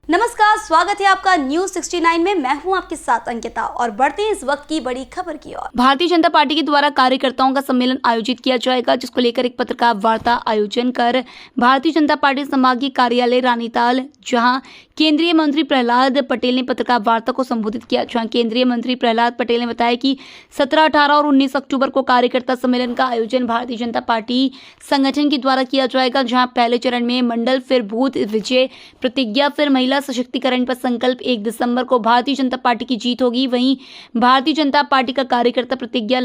नमस्कार, स्वागत है आपका न्यूज 69 में। मैं हूं आपके साथ अंकिता और बढ़ते हैं इस वक्त की बड़ी खबर की ओर। भारतीय जनता पार्टी के द्वारा कार्यकर्ताओं का सम्मेलन आयोजित किया जाएगा, जिसको लेकर एक पत्रकार वार्ता आयोजन कर भारतीय जनता पार्टी संभागीय कार्यालय रानीताल, जहां केंद्रीय मंत्री प्रहलाद पटेल ने पत्रकार वार्ता को संबोधित किया। जहां केंद्रीय मंत्री प्रहलाद पटेल ने बताया कि 17, 18 और 19 अक्टूबर को कार्यकर्ता सम्मेलन का आयोजन भारतीय जनता पार्टी संगठन के द्वारा किया जाएगा, जहां पहले चरण में मंडल, फिर बूथ विजय प्रतिज्ञा, फिर महिला सशक्तिकरण पर संकल्प। 1 दिसंबर को भारतीय जनता पार्टी की जीत होगी। वहीं भारतीय जनता पार्टी का कार्यकर्ता प्रतिज्ञा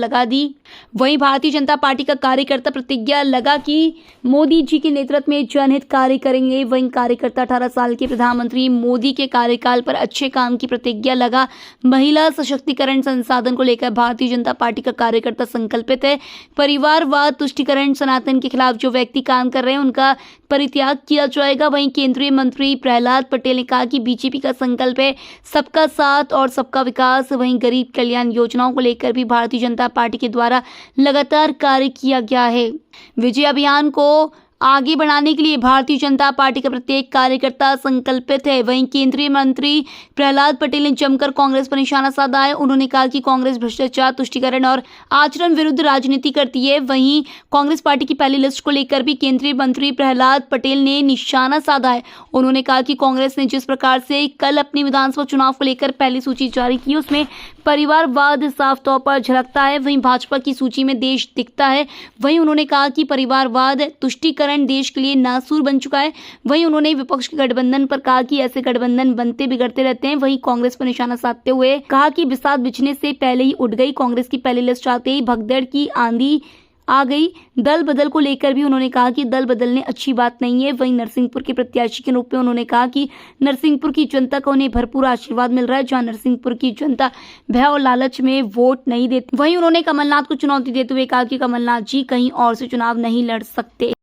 लगा कि मोदी जी के नेतृत्व में जनहित कार्य करेंगे। वहीं कार्यकर्ता 18 साल के प्रधानमंत्री मोदी के कार्यकाल पर अच्छे काम की प्रतिज्ञा लगा। महिला सशक्तिकरण संसाधन को लेकर भारतीय जनता पार्टी का कार्यकर्ता संकल्पित है। परिवारवाद, तुष्टीकरण, सनातन के खिलाफ जो व्यक्ति काम कर रहे हैं उनका परित्याग किया जाएगा। वहीं केंद्रीय मंत्री प्रहलाद पटेल ने कहा कि बीजेपी का संकल्प है सबका साथ और सबका विकास। वहीं गरीब कल्याण योजनाओं को लेकर भी भारतीय जनता पार्टी के द्वारा लगातार कार्य किया गया है। विजय अभियान को आगे बढ़ाने के लिए भारतीय जनता पार्टी का प्रत्येक कार्यकर्ता संकल्पित है। वहीं केंद्रीय मंत्री प्रहलाद पटेल ने जमकर कांग्रेस पर निशाना साधा है। उन्होंने कहा कि कांग्रेस भ्रष्टाचार, तुष्टीकरण और आचरण विरुद्ध राजनीति करती है। वहीं कांग्रेस पार्टी की पहली लिस्ट को लेकर भी केंद्रीय मंत्री प्रहलाद पटेल ने निशाना साधा है। उन्होंने कहा कि कांग्रेस ने जिस प्रकार से कल अपनी विधानसभा चुनाव को लेकर पहली सूची जारी की, उसमें परिवारवाद साफ तौर पर झलकता है। वहीं भाजपा की सूची में देश दिखता है। वहीं उन्होंने कहा कि परिवारवाद, तुष्टीकरण देश के लिए नासूर बन चुका है। वहीं उन्होंने विपक्ष के गठबंधन पर कहा कि ऐसे गठबंधन बनते बिगड़ते रहते हैं। वहीं कांग्रेस पर निशाना साधते हुए कहा कि बिसात बिछने से पहले ही उठ गई। कांग्रेस की पहली लिस्ट आते ही भगदड़ की आंधी आ गई। दल बदल को लेकर भी उन्होंने कहा कि दल बदलने अच्छी बात नहीं है। वहीं नरसिंहपुर के प्रत्याशी के रूप में उन्होंने कहा कि नरसिंहपुर की जनता को उन्हें भरपूर आशीर्वाद मिल रहा है, जहां नरसिंहपुर की जनता भय और लालच में वोट नहीं देती। वहीं उन्होंने कमलनाथ को चुनौती देते हुए कहा कि कमलनाथ जी कहीं और से चुनाव नहीं लड़ सकते।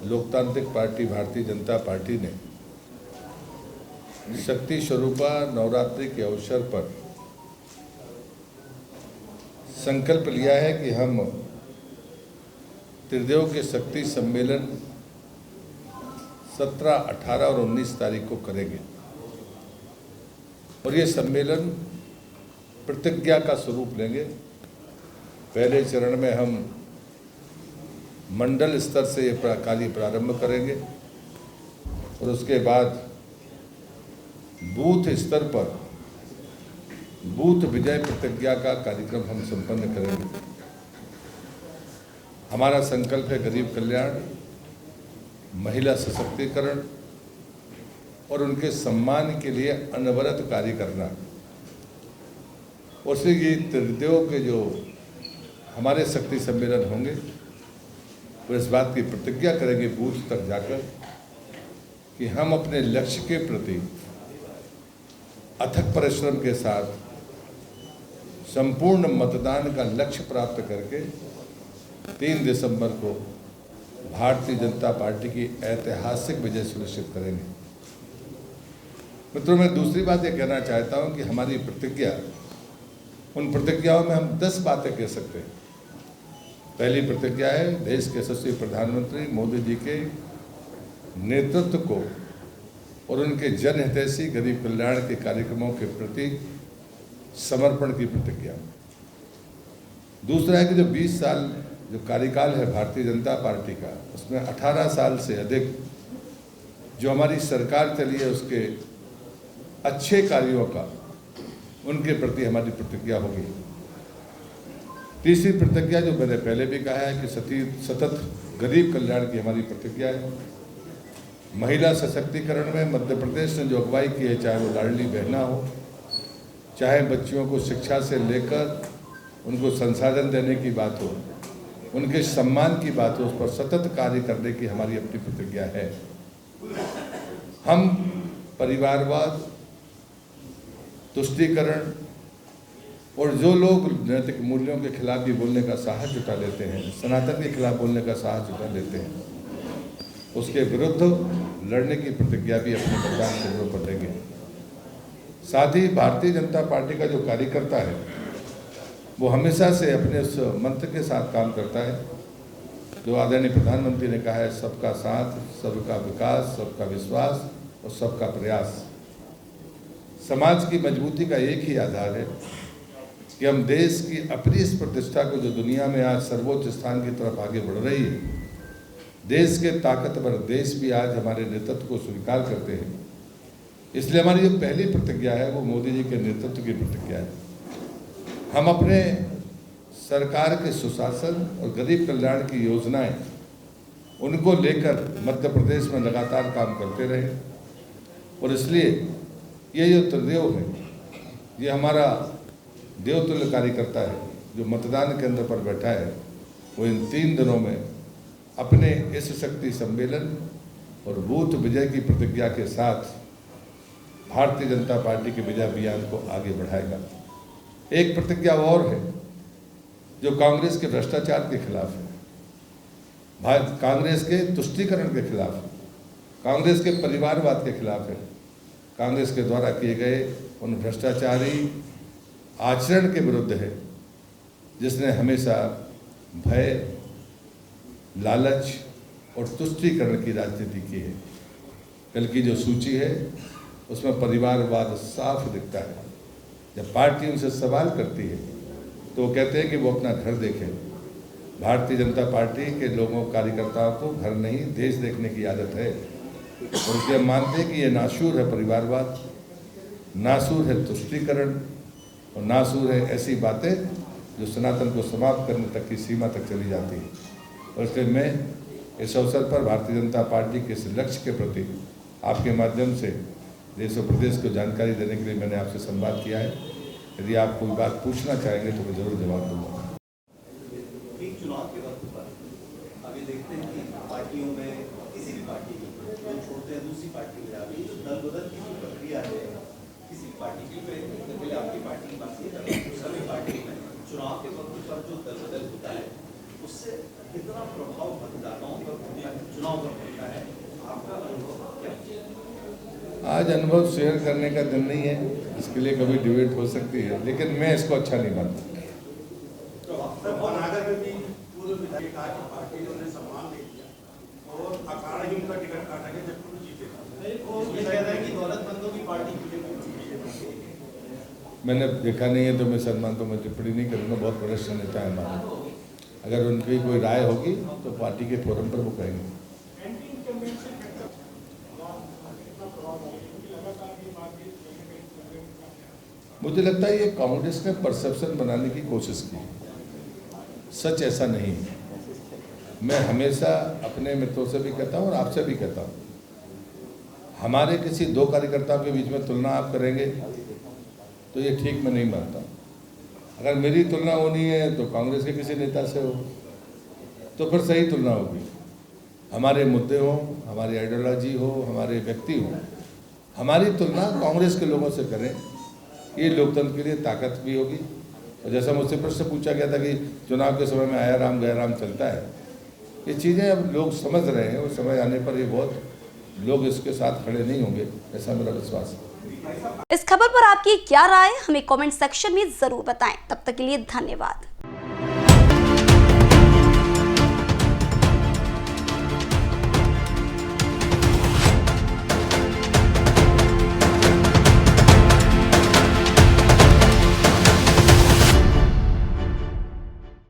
लोकतांत्रिक पार्टी भारतीय जनता पार्टी ने शक्ति स्वरूपा नवरात्रि के अवसर पर संकल्प लिया है कि हम त्रिदेव के शक्ति सम्मेलन 17, 18 और 19 तारीख को करेंगे और ये सम्मेलन प्रतिज्ञा का स्वरूप लेंगे। पहले चरण में हम मंडल स्तर से ये कार्य प्रारंभ करेंगे और उसके बाद बूथ स्तर पर बूथ विजय प्रतिज्ञा का कार्यक्रम हम संपन्न करेंगे। हमारा संकल्प है गरीब कल्याण, महिला सशक्तिकरण और उनके सम्मान के लिए अनवरत कार्य करना। और से ये त्रिदेव के जो हमारे शक्ति सम्मेलन होंगे वो इस बात की प्रतिज्ञा करेंगे बूथ तक जाकर कि हम अपने लक्ष्य के प्रति अथक परिश्रम के साथ संपूर्ण मतदान का लक्ष्य प्राप्त करके 3 दिसंबर को भारतीय जनता पार्टी की ऐतिहासिक विजय सुनिश्चित करेंगे। मित्रों, मैं दूसरी बात ये कहना चाहता हूं कि हमारी प्रतिज्ञा, उन प्रतिज्ञाओं में हम 10 बातें कह सकते हैं। पहली प्रतिज्ञा है देश के यशस्वी प्रधानमंत्री मोदी जी के नेतृत्व को और उनके जनहितैषी गरीब कल्याण के कार्यक्रमों के प्रति समर्पण की प्रतिज्ञा। दूसरा है कि जो 20 साल जो कार्यकाल है भारतीय जनता पार्टी का, उसमें 18 साल से अधिक जो हमारी सरकार चली है उसके अच्छे कार्यों का, उनके प्रति हमारी प्रतिज्ञा होगी। तीसरी प्रतिज्ञा जो मैंने पहले भी कहा है कि सतत गरीब कल्याण की हमारी प्रतिज्ञा है। महिला सशक्तिकरण में मध्य प्रदेश ने जो अगुवाई की है, चाहे वो लाडली बहना हो, चाहे बच्चियों को शिक्षा से लेकर उनको संसाधन देने की बात हो, उनके सम्मान की बात हो, उस पर सतत कार्य करने की हमारी अपनी प्रतिज्ञा है। हम परिवारवाद, तुष्टीकरण और जो लोग नैतिक मूल्यों के खिलाफ भी बोलने का साहस जुटा लेते हैं, सनातन के खिलाफ बोलने का साहस जुटा लेते हैं, उसके विरुद्ध लड़ने की प्रतिज्ञा भी अपने मतदान केंद्रों पर लेंगे। साथ ही भारतीय जनता पार्टी का जो कार्यकर्ता है वो हमेशा से अपने उस मंत्र के साथ काम करता है जो आदरणीय प्रधानमंत्री ने कहा है, सबका साथ, सबका विकास, सबका विश्वास और सबका प्रयास। समाज की मजबूती का एक ही आधार है कि हम देश की अपनी इस प्रतिष्ठा को, जो दुनिया में आज सर्वोच्च स्थान की तरफ आगे बढ़ रही है, देश के ताकतवर देश भी आज हमारे नेतृत्व को स्वीकार करते हैं। इसलिए हमारी जो पहली प्रतिज्ञा है वो मोदी जी के नेतृत्व की प्रतिज्ञा है। हम अपने सरकार के सुशासन और गरीब कल्याण की योजनाएं उनको लेकर मध्य प्रदेश में लगातार काम करते रहे, और इसलिए ये जो त्रिदेव है, ये हमारा देवतुल्य कार्यकर्ता है जो मतदान केंद्र पर बैठा है, वो इन 3 दिनों में अपने इस शक्ति सम्मेलन और बूथ विजय की प्रतिज्ञा के साथ भारतीय जनता पार्टी के विजय अभियान को आगे बढ़ाएगा। एक प्रतिज्ञा और है जो कांग्रेस के भ्रष्टाचार के खिलाफ है, कांग्रेस के तुष्टीकरण के खिलाफ है, कांग्रेस के परिवारवाद के खिलाफ है, कांग्रेस के द्वारा किए गए उन भ्रष्टाचारी आचरण के विरुद्ध है जिसने हमेशा भय, लालच और तुष्टीकरण की राजनीति की है। कल की जो सूची है उसमें परिवारवाद साफ दिखता है। जब पार्टी उनसे सवाल करती है तो वो कहते हैं कि वो अपना घर देखें। भारतीय जनता पार्टी के लोगों, कार्यकर्ताओं को घर नहीं देश देखने की आदत है, और इसलिए हम मानते हैं कि ये नासूर है परिवारवाद, नासूर है तुष्टीकरण, और नासूर है ऐसी बातें जो सनातन को समाप्त करने तक की सीमा तक चली जाती है। और इसलिए मैं इस अवसर पर भारतीय जनता पार्टी के इस लक्ष्य के प्रति आपके माध्यम से देश और प्रदेश को जानकारी देने के लिए मैंने आपसे संवाद किया है। यदि आप कोई बात पूछना चाहेंगे तो मैं जरूर जवाब दूंगा। चुनाव के वक्त पर अभी देखते हैं कि पार्टियों में किसी भी पार्टी में जो छोड़ते हैं दूसरी पार्टी में जाते हैं, जो दल बदल की जो प्रक्रिया है किसी पार्टी की, पहले आपकी पार्टी की बात नहीं करते, सभी पार्टी में चुनाव के वक्त पर जो दल बदल होता है उससे कितना प्रभाव मतदाताओं पर चुनाव पर पड़ता है, आपका अनुभव क्या है? आज अनुभव शेयर करने का दिन नहीं है, इसके लिए कभी डिबेट हो सकती है, लेकिन मैं इसको अच्छा नहीं मानता। मैंने देखा नहीं है तो मैं सम्मान तो मैं टिप्पणी नहीं करूँगा। बहुत वरिष्ठ नेता है हमारे, अगर उनकी कोई राय होगी तो पार्टी के फोरम पर वो कहेंगे। मुझे लगता है ये कांग्रेस ने परसेप्शन बनाने की कोशिश की, सच ऐसा नहीं है। मैं हमेशा अपने मित्रों से भी कहता हूँ और आपसे भी कहता हूँ, हमारे किसी 2 कार्यकर्ताओं के बीच में तुलना आप करेंगे तो ये ठीक मैं नहीं मानता। अगर मेरी तुलना होनी है तो कांग्रेस के किसी नेता से हो तो फिर सही तुलना होगी। हमारे मुद्दे हो, हमारी आइडियोलॉजी हो, हमारे व्यक्ति हो, हमारी तुलना कांग्रेस के लोगों से करें, ये लोकतंत्र के लिए ताकत भी होगी। और जैसा मुझसे प्रश्न पूछा गया था कि चुनाव के समय में आया राम गया राम चलता है, ये चीज़ें अब लोग समझ रहे हैं, और समय आने पर ये बहुत लोग इसके साथ खड़े नहीं होंगे, ऐसा मेरा विश्वास है। इस खबर पर आपकी क्या राय, हमें कमेंट सेक्शन में जरूर बताएं। तब तक के लिए धन्यवाद।